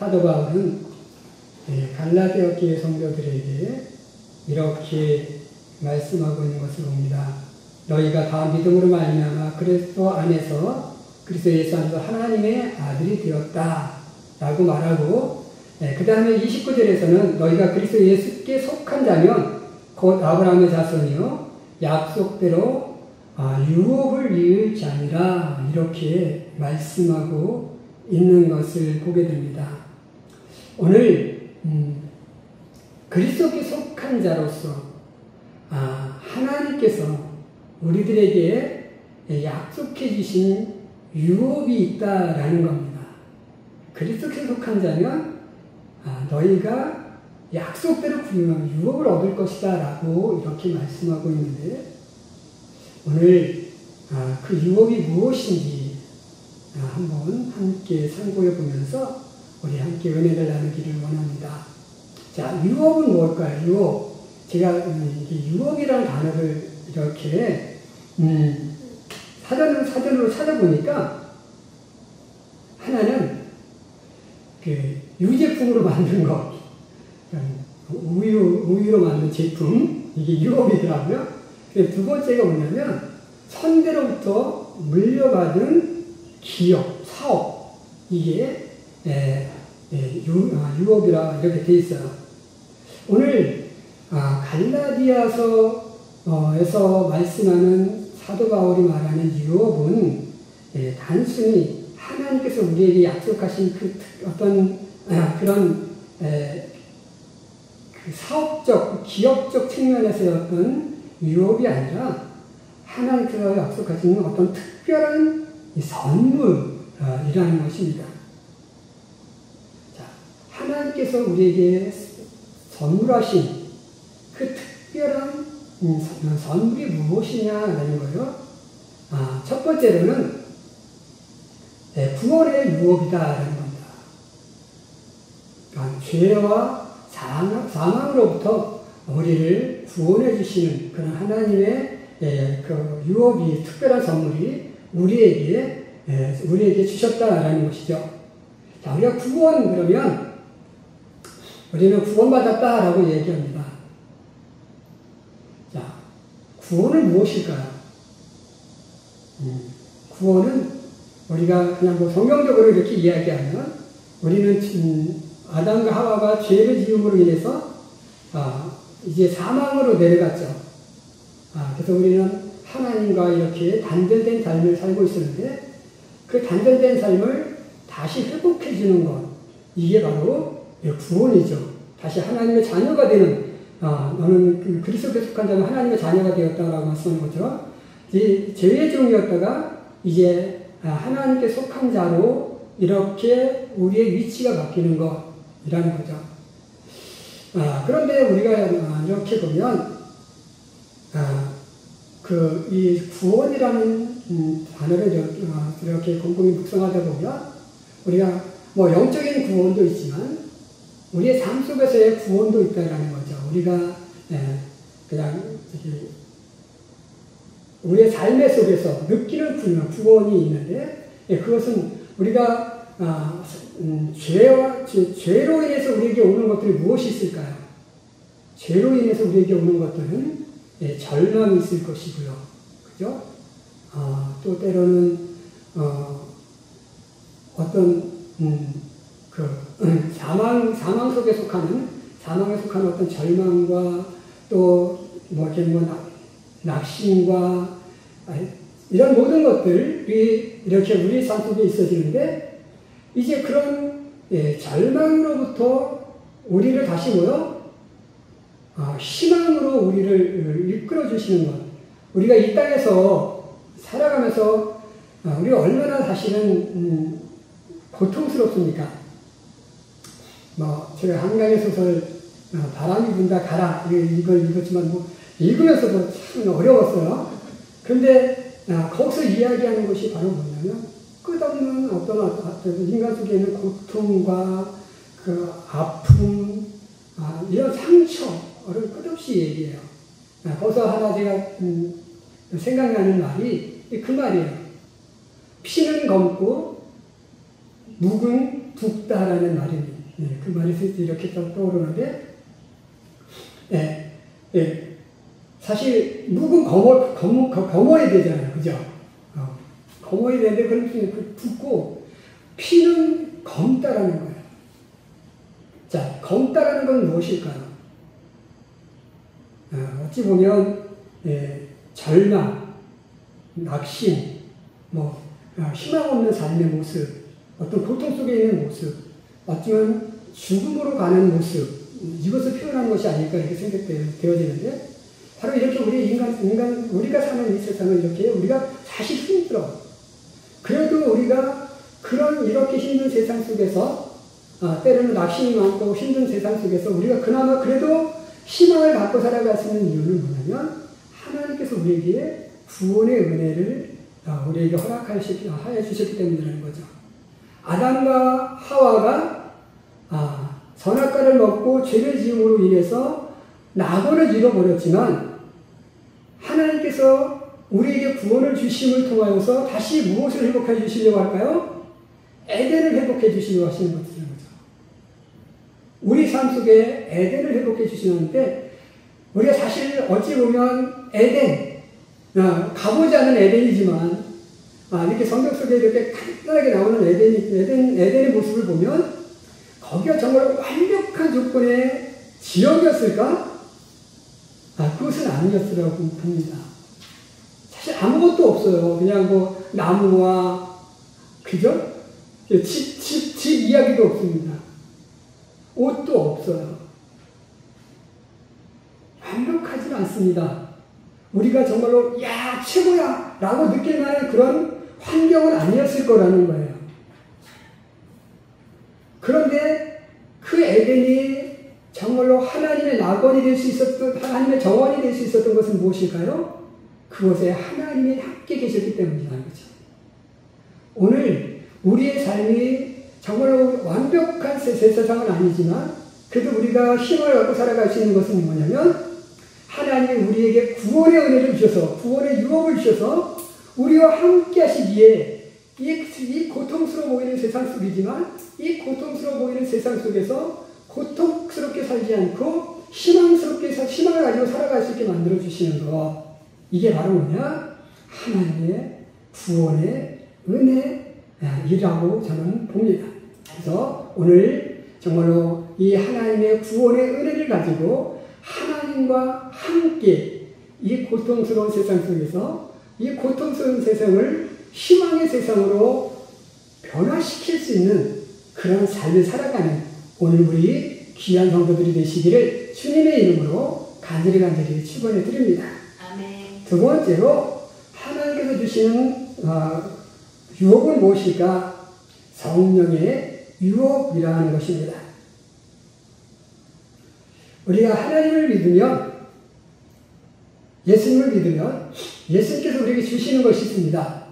사도 바울은 갈라디아 교회 성도들에게 이렇게 말씀하고 있는 것을 봅니다. 너희가 다 믿음으로 말미암아 그리스도 안에서 그리스도 예수 안에서 하나님의 아들이 되었다 라고 말하고, 그 다음에 29절에서는 너희가 그리스도 예수께 속한 자면 곧 아브라함의 자손이요 약속대로 유업을 이을 자니라 이렇게 말씀하고 있는 것을 보게 됩니다. 오늘 그리스도께 속한 자로서 하나님께서 우리들에게 약속해 주신 유업이 있다라는 겁니다. 그리스도께 속한 자면 너희가 약속대로 유업을 얻을 것이다 라고 이렇게 말씀하고 있는데, 오늘 그 유업이 무엇인지 한번 함께 상고해 보면서 우리 함께 은혜를 나누기를 원합니다. 자, 유업은 뭘까요? 유업. 제가 유업이라는 단어를 이렇게 사전으로 찾아보니까 하나는 그 유제품으로 만든 거, 우유로 만든 제품, 이게 유업이더라고요. 두 번째가 뭐냐면 선대로부터 물려받은 기업, 사업, 이게 유업이라 이렇게 돼 있어요. 오늘 갈라디아서에서 말씀하는 사도 바울이 말하는 유업은 단순히 하나님께서 우리에게 약속하신 어떤 그런 그 사업적, 기업적 측면에서의 어떤 유업이 아니라 하나님께서 약속하시는 어떤 특별한 선물이라는 것입니다. 자, 하나님께서 우리에게 선물하신 그 특별한 선물이 무엇이냐라는 거예요. 첫 번째로는 구원의 유업이다라는 겁니다. 죄와 사망으로부터 우리를 구원해 주시는 그런 하나님의 그 유업이, 특별한 선물이 우리에게 주셨다라는 것이죠. 자, 우리가 구원 그러면 우리는 구원받았다라고 얘기합니다. 자, 구원은 무엇일까요? 구원은 우리가 그냥 성경적으로 이렇게 이야기하면 우리는 아담과 하와가 죄를 지음으로 인해서 이제 사망으로 내려갔죠. 그래서 우리는 하나님과 이렇게 단절된 삶을 살고 있었는데, 그 단절된 삶을 다시 회복해 주는 것, 이게 바로 구원이죠. 다시 하나님의 자녀가 되는, 너는 그리스도께 속한 자는 하나님의 자녀가 되었다라고 말씀하는 거죠. 죄의 종이었다가 이제 하나님께 속한 자로 이렇게 우리의 위치가 바뀌는 것이라는 거죠. 그런데 우리가 이렇게 보면 이 구원이라는 단어를 이렇게 곰곰이 묵상하다 보면 우리가 뭐 영적인 구원도 있지만 우리의 삶 속에서의 구원도 있다라는 거죠. 우리가 그냥 우리의 삶의 속에서 느끼는 구원이 있는데, 그것은 우리가 죄로 인해서 우리에게 오는 것들이 무엇이 있을까요? 죄로 인해서 우리에게 오는 것들은 절망이 있을 것이고요. 그죠? 또 때로는 어떤 사망 속에 속하는, 사망에 속하는 어떤 절망과 또 낙심과 이런 모든 것들이 이렇게 우리 삶 속에 있어지는데, 이제 그런 절망으로부터 우리를 다시 희망으로 우리를 이끌어 주시는 것. 우리가 이 땅에서 살아가면서 우리가 얼마나 사실은 고통스럽습니까? 제가 한강의 소설 바람이 분다 가라 이걸 읽었지만 읽으면서도 참 어려웠어요. 그런데 거기서 이야기하는 것이 바로 뭐냐면 끝없는 어떤 인간 속에 있는 고통과 그 아픔, 이런 상처를 끝없이 얘기해요. 거기서 하나 제가 생각나는 말이 그 말이에요. 피는 검고 묵은 붓다라는 말입니다. 그 말이 이렇게 떠오르는데, 사실 묵은 거머야 되잖아요. 그죠? 거머야 되는데, 그럼 붓고, 피는 검다라는 거예요. 자, 검다라는 건 무엇일까요? 어찌 보면, 절망, 낙심, 희망 없는 삶의 모습, 어떤 고통 속에 있는 모습, 어쩌면 죽음으로 가는 모습, 이것을 표현한 것이 아닐까 이렇게 생각되어지는데, 바로 이렇게 우리가 사는 이 세상은 우리가 사실 힘들어. 그래도 우리가 이렇게 힘든 세상 속에서, 때로는 낙심이 많고 힘든 세상 속에서 우리가 그나마 그래도 희망을 갖고 살아갈 수 있는 이유는 뭐냐면, 하나님께서 우리에게 구원의 은혜를 우리에게 허락하여 주셨기 때문이라는 거죠. 아담과 하와가 선악과를 먹고 죄를 지음으로 인해서 낙원을 잃어버렸지만, 하나님께서 우리에게 구원을 주심을 통하여서 다시 무엇을 회복해 주시려고 할까요? 에덴을 회복해 주시려고 하시는 거죠. 우리 삶 속에 에덴을 회복해 주시는데, 우리가 사실 어찌 보면 에덴, 가보지 않은 에덴이지만, 이렇게 성경 속에 이렇게 간단하게 나오는 에덴의 모습을 보면, 거기가 정말 완벽한 조건의 지역이었을까? 그것은 아니었으라고 봅니다. 사실 아무것도 없어요. 그냥 나무와, 그죠? 집 이야기도 없습니다. 옷도 없어요. 완벽하지 않습니다. 우리가 정말로 야 최고야 라고 느낄 만한 그런 환경은 아니었을 거라는 거예요. 그런데 그 에덴이 정말로 하나님의 낙원이 될 수 있었던, 하나님의 정원이 될 수 있었던 것은 무엇일까요? 그곳에 하나님이 함께 계셨기 때문이라는 거죠. 오늘 우리의 삶이 정말로 완벽한 세상은 아니지만, 그래도 우리가 힘을 얻고 살아갈 수 있는 것은 뭐냐면, 하나님이 우리에게 구원의 은혜를 주셔서, 구원의 유업을 주셔서 우리와 함께 하시기에, 이 고통스러워 보이는 세상 속이지만, 이 고통스러워 보이는 세상 속에서 고통스럽게 살지 않고 희망을 가지고 살아갈 수 있게 만들어 주시는 것, 이게 바로 뭐냐? 하나님의 구원의 은혜이라고 저는 봅니다. 그래서 오늘 정말로 이 하나님의 구원의 은혜를 가지고 하나님과 함께 이 고통스러운 세상 속에서 이 고통스러운 세상을 희망의 세상으로 변화시킬 수 있는 그런 삶을 살아가는 오늘 우리 귀한 성도들이 되시기를 주님의 이름으로 간절히 축원해 드립니다. 아멘. 두 번째로 하나님께서 주시는 유혹은 무엇일까? 성령의 유혹이라는 것입니다. 우리가 하나님을 믿으면, 예수님을 믿으면 예수님께서 우리에게 주시는 것이 있습니다.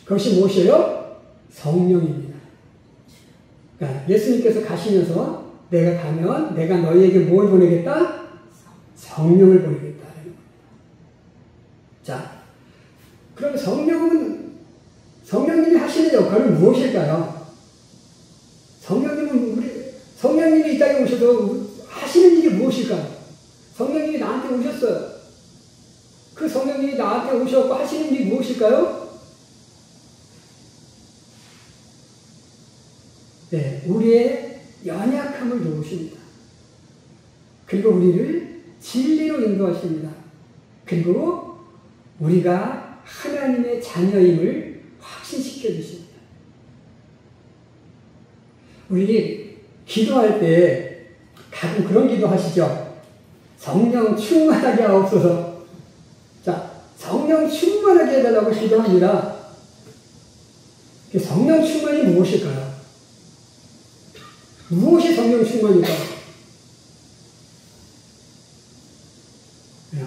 그것이 무엇이에요? 성령입니다. 그러니까 예수님께서 가시면서 내가 가면 내가 너희에게 뭘 보내겠다? 성령을 보내겠다. 자, 그럼 성령님이 하시는 역할은 무엇일까요? 성령님이 이 땅에 오셔서 하시는 일이 무엇일까요? 성령님이 나한테 오셨어요. 그 성령님이 나한테 오셔서 하시는 일이 무엇일까요? 네, 우리의 연약함을 도우십니다. 그리고 우리를 진리로 인도하십니다. 그리고 우리가 하나님의 자녀임을 확신시켜 주십니다. 우리 기도할 때 가끔 그런 기도 하시죠? 성령 충만하게 하옵소서. 자, 성령 충만하게 해달라고 기도합니다. 성령 충만이 무엇일까요? 무엇이 성령 충만일까요?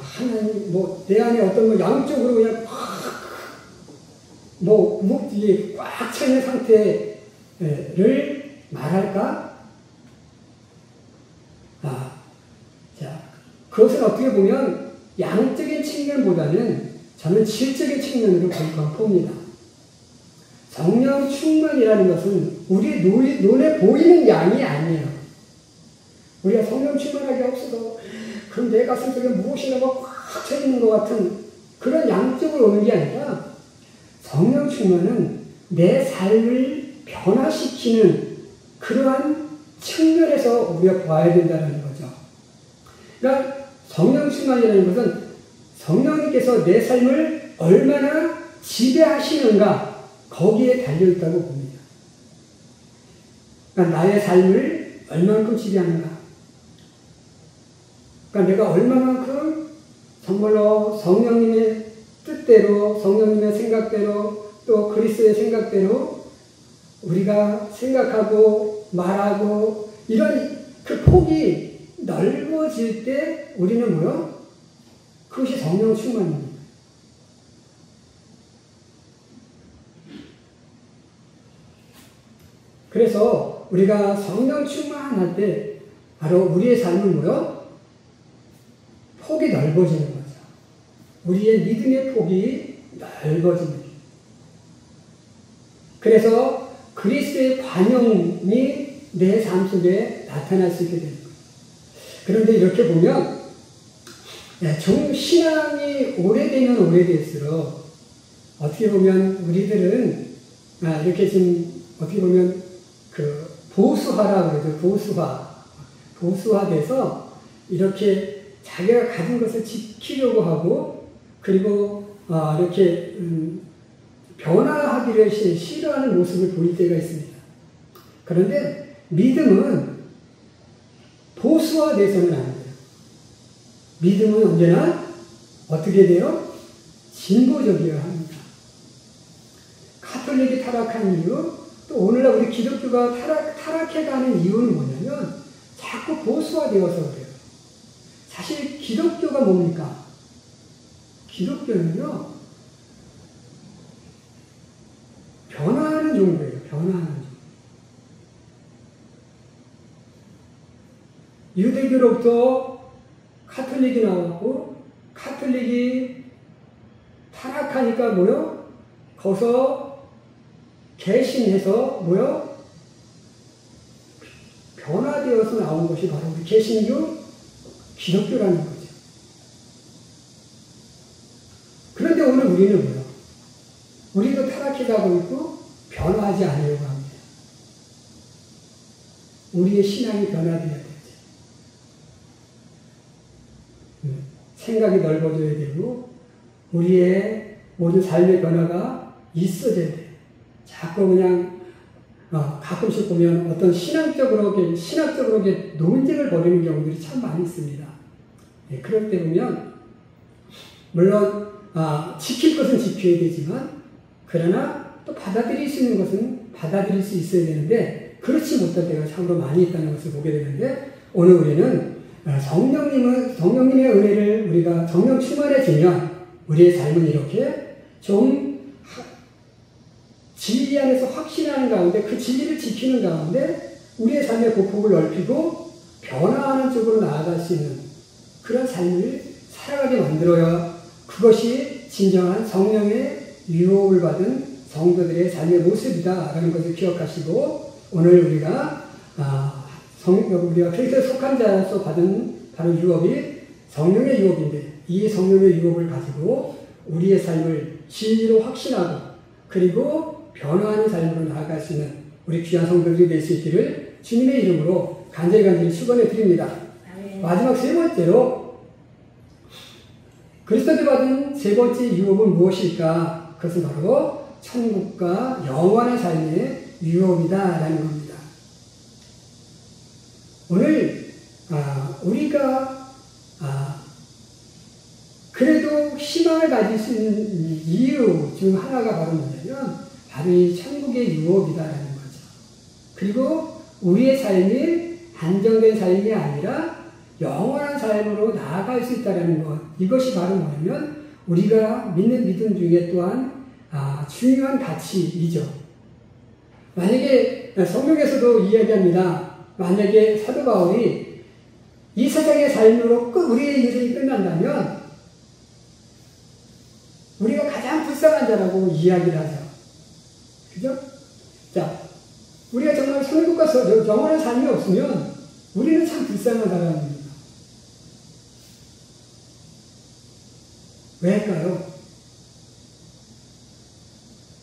하나님, 내 안에 어떤 양쪽으로 그냥 목뒤에 꽉 차있는 상태를 말할까? 자, 그것은 어떻게 보면 양적인 측면보다는 저는 질적인 측면으로 봅니다. 성령 충만이라는 것은 우리 눈에 보이는 양이 아니에요. 우리가 성령 충만하게 없어도 그럼 내 가슴 속에 무엇이나가 꽉 차 있는 것 같은 그런 양적으로 오는 게 아니라 성령 충만은 내 삶을 변화시키는 그러한 측면에서 우리가 봐야 된다는 거죠. 그러니까 성령 충만이라는 것은 성령님께서 내 삶을 얼마나 지배하시는가 거기에 달려있다고 봅니다. 그러니까 나의 삶을 얼만큼 지배하는가. 그러니까 내가 얼마만큼 정말로 성령님의 뜻대로 성령님의 생각대로 또 그리스도의 생각대로 우리가 생각하고 말하고 이런 그 폭이 넓어질 때 우리는 뭐요? 그것이 성령 충만입니다. 그래서 우리가 성령 충만할 때 바로 우리의 삶은 뭐요? 폭이 넓어지는 거죠. 우리의 믿음의 폭이 넓어집니다. 그래서 그리스도의 관용이 내 삶 속에 나타날 수 있게 되는 거예요. 그런데 이렇게 보면 신앙이 오래되면 오래될수록 어떻게 보면 우리들은 이렇게 지금 어떻게 보면 그 보수화라고 그러죠. 보수화돼서 이렇게 자기가 가진 것을 지키려고 하고 그리고 이렇게 변화하기를 싫어하는 모습을 보일 때가 있습니다. 그런데 믿음은 보수화돼서는 안 돼요. 믿음은 언제나 어떻게 돼요? 진보적이어야 합니다. 가톨릭이 타락한 이유, 또 오늘날 우리 기독교가 타락해가는 이유는 뭐냐면 자꾸 보수화되어서 그래요. 사실 기독교가 뭡니까? 기독교는요, 변화하는 종교예요. 변화하는 종교. 유대교로부터 카톨릭이 나왔고, 카톨릭이 타락하니까 뭐요? 거기서 개신해서 뭐요? 변화되어서 나온 것이 바로 우리 개신교, 기독교라는 거죠. 그런데 오늘 우리는 뭐요? 우리도 타락해 가고 있고 변화하지 않으려고 합니다. 우리의 신앙이 변화되어야 되죠. 생각이 넓어져야 되고 우리의 모든 삶의 변화가 있어져야 돼요. 자꾸 그냥 가끔씩 보면 어떤 신학적으로 논쟁을 벌이는 경우들이 참 많이 있습니다. 그럴 때 보면 물론 지킬 것은 지켜야 되지만 그러나 또 받아들일 수 있는 것은 받아들일 수 있어야 되는데 그렇지 못할 때가 참으로 많이 있다는 것을 보게 되는데 오늘 우리는 성령님의 은혜를 우리가 성령 충만해지면 우리의 삶은 이렇게 좀 진리 안에서 확신하는 가운데 그 진리를 지키는 가운데 우리의 삶의 보폭을 넓히고 변화하는 쪽으로 나아갈 수 있는 그런 삶을 살아가게 만들어야 그것이 진정한 성령의 유혹을 받은 성도들의 삶의 모습이다라는 것을 기억하시고 오늘 우리가 그리스도에 속한 자로서 받은 바로 유업이 성령의 유업인데 이 성령의 유업을 가지고 우리의 삶을 진리로 확신하고 그리고 변화하는 삶으로 나아갈 수 있는 우리 귀한 성도들이 될 수 있기를 주님의 이름으로 간절히 축원해 드립니다. 마지막 세 번째로 그리스도께 받은 세 번째 유업은 무엇일까? 그것은 바로 천국과 영원한 삶의 유업이다라는 겁니다. 오늘 우리가 그래도 희망을 가질 수 있는 이유 중 하나가 바로 뭐냐면 바로 이 천국의 유업이다라는 거죠. 그리고 우리의 삶이 안정된 삶이 아니라 영원한 삶으로 나아갈 수 있다는 것. 이것이 바로 뭐냐면 우리가 믿는 믿음 중에 또한 중요한 가치이죠. 만약에 성경에서도 이야기합니다. 만약에 사도 바울이 이 세상의 삶으로 우리의 인생이 끝난다면 우리가 가장 불쌍한 자라고 이야기를 하죠. 그죠? 자, 우리가 정말 천국과 영원한 삶이 없으면 우리는 참 불쌍한 사람입니다. 왜일까요?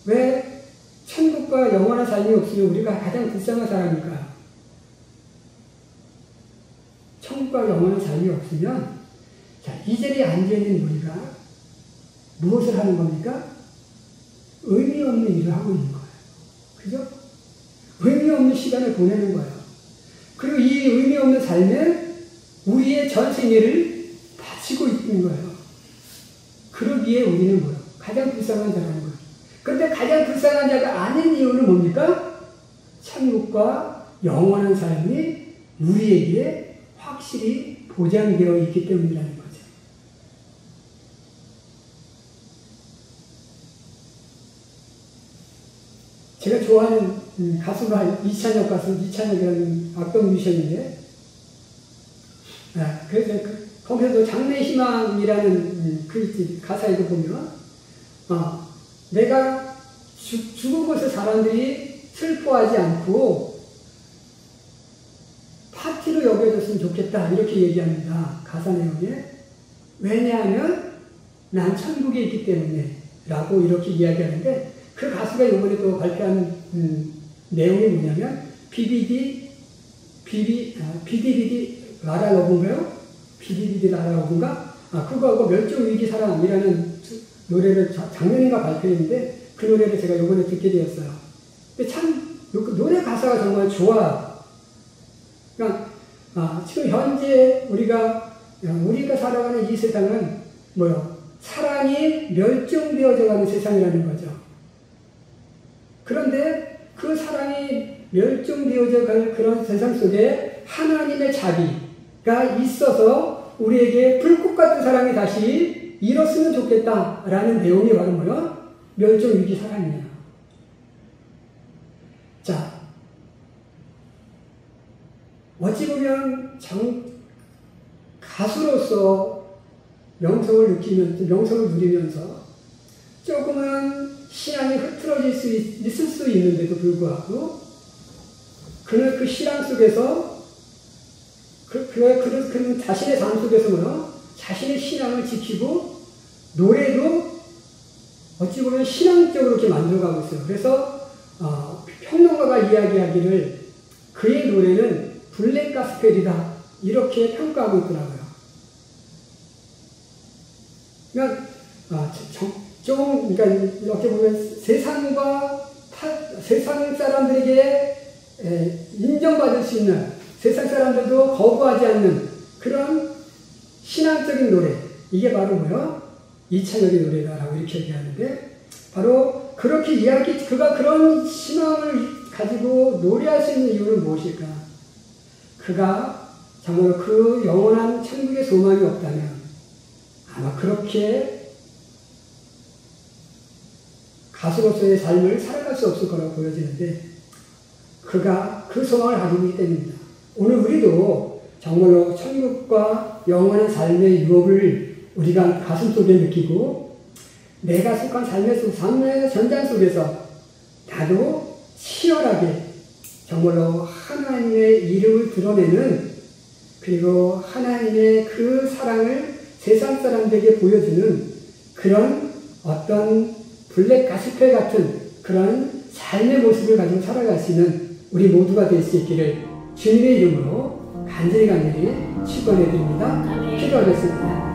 왜 천국과 영원한 삶이 없으면 우리가 가장 불쌍한 사람일까요? 천국과 영원한 삶이 없으면, 자, 이 자리에 앉아있는 우리가 무엇을 하는 겁니까? 의미 없는 일을 하고 있는 거예요. 그죠? 의미 없는 시간을 보내는 거예요. 그리고 이 의미 없는 삶에 우리의 전 생애를 바치고 있는 거예요. 그러기에 우리는 뭐예요? 가장 불쌍한 자라는 거예요. 그런데 가장 불쌍한 자가 아닌 이유는 뭡니까? 천국과 영원한 삶이 우리에게 확실히 보장되어 있기 때문이라는 거죠. 제가 좋아하는 가수가 이찬혁 가수, 이찬혁이라는 악동 뮤지션인데, 그래서 거기서도 장래희망이라는 그 가사에도 보면, 내가 죽은 곳의 사람들이 슬퍼하지 않고 파티로 여겨졌으면 좋겠다, 이렇게 얘기합니다. 가사 내용에. 왜냐하면 난 천국에 있기 때문에 라고 이렇게 이야기하는데, 그 가수가 이번에 또 발표한 내용이 뭐냐면 BDBD 라라 러브인가요? BDBD 라라 러브인가? 그거하고 멸종위기 사랑이라는 노래를 작년인가 발표했는데, 그 노래를 제가 이번에 듣게 되었어요. 근데 참 노래 가사가 정말 좋아. 그러니까 지금 현재 우리가 살아가는 이 세상은 뭐요? 사랑이 멸종되어져 가는 세상이라는 거죠. 그런데 그 사랑이 멸종되어져 갈 그런 세상 속에 하나님의 자비가 있어서 우리에게 불꽃 같은 사랑이 다시 일었으면 좋겠다라는 내용이 바로 뭐야? 멸종위기 사랑이야. 자, 어찌 보면 가수로서 명성을 누리면서 조금은 신앙이 흐트러질 수 있을 수 있는데도 불구하고, 그는 그 신앙 속에서 그는 자신의 삶 속에서 자신의 신앙을 지키고, 노래도 어찌 보면 신앙적으로 이렇게 만들어가고 있어요. 그래서 평론가가 이야기하기를 그의 노래는 블랙 가스펠이다, 이렇게 평가하고 있더라고요. 그러니까 그러니까 이렇게 보면 세상 사람들에게 인정받을 수 있는, 세상 사람들도 거부하지 않는 그런 신앙적인 노래, 이게 바로 뭐요? 이찬혁의 노래다라고 이렇게 얘기하는데, 바로 그렇게 그가 그런 신앙을 가지고 노래할 수 있는 이유는 무엇일까? 그가 정말 그 영원한 천국의 소망이 없다면 아마 그렇게 가수로서의 삶을 살아갈 수 없을 거라고 보여지는데, 그가 그 소망을 가지고 있기 때문입니다. 오늘 우리도 정말로 천국과 영원한 삶의 유업을 우리가 가슴속에 느끼고, 내가 속한 삶의 전장 속에서 나도 치열하게 정말로 하나님의 이름을 드러내는, 그리고 하나님의 그 사랑을 세상 사람들에게 보여주는 그런 어떤 블랙 가스펠 같은 그런 삶의 모습을 가지고 살아갈 수 있는 우리 모두가 될 수 있기를 주님의 이름으로 간절히 축원해 드립니다. 기도하겠습니다.